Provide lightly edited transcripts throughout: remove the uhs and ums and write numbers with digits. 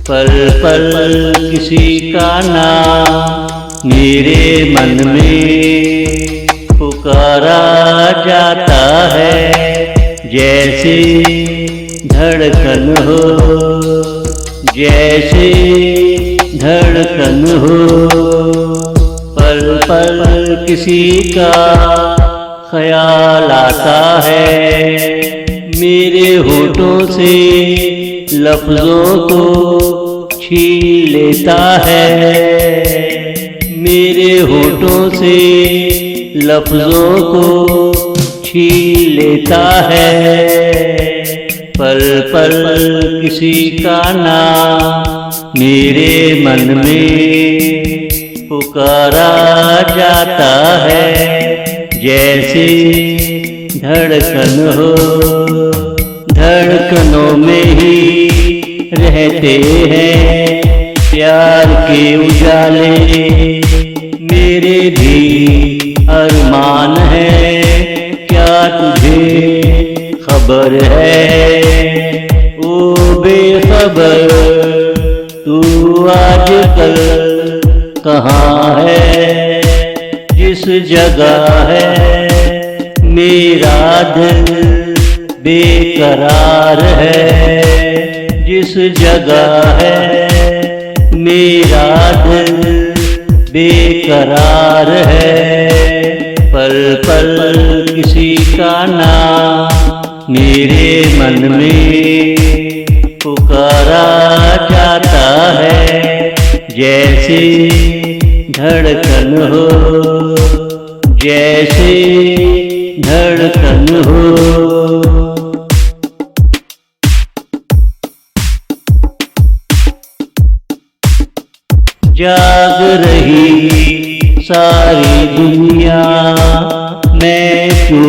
पल पल किसी का नाम मेरे मन में पुकारा जाता है। जैसे धड़कन हो, जैसे धड़कन हो, पल पल किसी का ख्याल आता है। मेरे होठों से लफ्ज़ों को छीन लेता है। मेरे होठों से लफ्ज़ों को छीन लेता है। पल पल किसी का नाम मेरे मन में पुकारा जाता है। जैसे धड़कन हो, धड़कनों में ही रहते हैं प्यार के उजाले। मेरे भी अरमान है, क्या तुझे खबर है? ओ बेखबर तू आजकल कहाँ है? जिस जगह है मेरा दिल बेकरार है। जिस जगह है मेरा दिल बेकरार है। पल पल किसी का नाम मेरे मन में पुकारा जाता है। जैसे धड़कन हो, जैसे धड़कन हो। जाग रही सारी दुनिया, मैं तो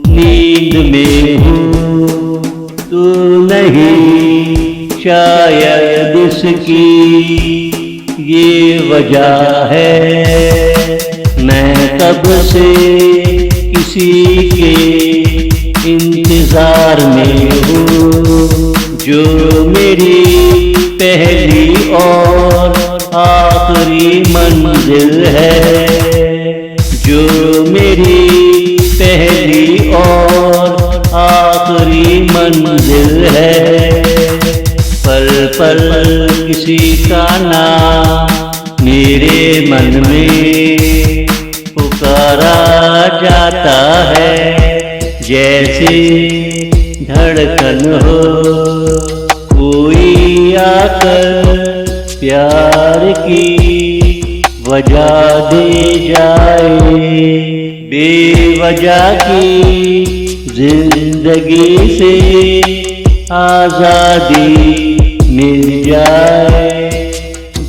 नींद में हूँ। तू नहीं शायद इसकी ये वजह है। मैं कब से किसी के इंतजार में हूँ। जो मेरी पहली और आखिरी मंजिल है। जो मेरी पहली और आखिरी मंजिल है। पल पल किसी का नाम मेरे मन में पुकारा जाता है। जैसे धड़कन हो, कोई आकर प्यार की वजह दे जाए। बेवजह की जिंदगी से आज़ादी मिल जाए।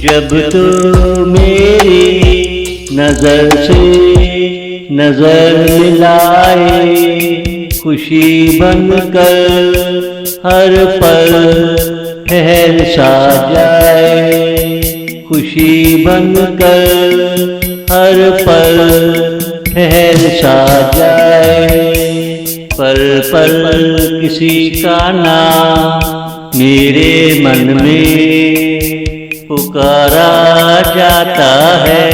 जब तो मेरी नजर से नजर मिलाए, खुशी बनकर हर पल ठहर सा जाए। खुशी बनकर हर पल ठहर सा जाए। पल पल किसी का नाम मेरे मन में पुकारा जाता है।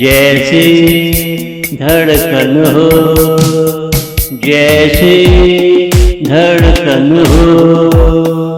जैसे धड़कन हो, जैसे धड़कन हो।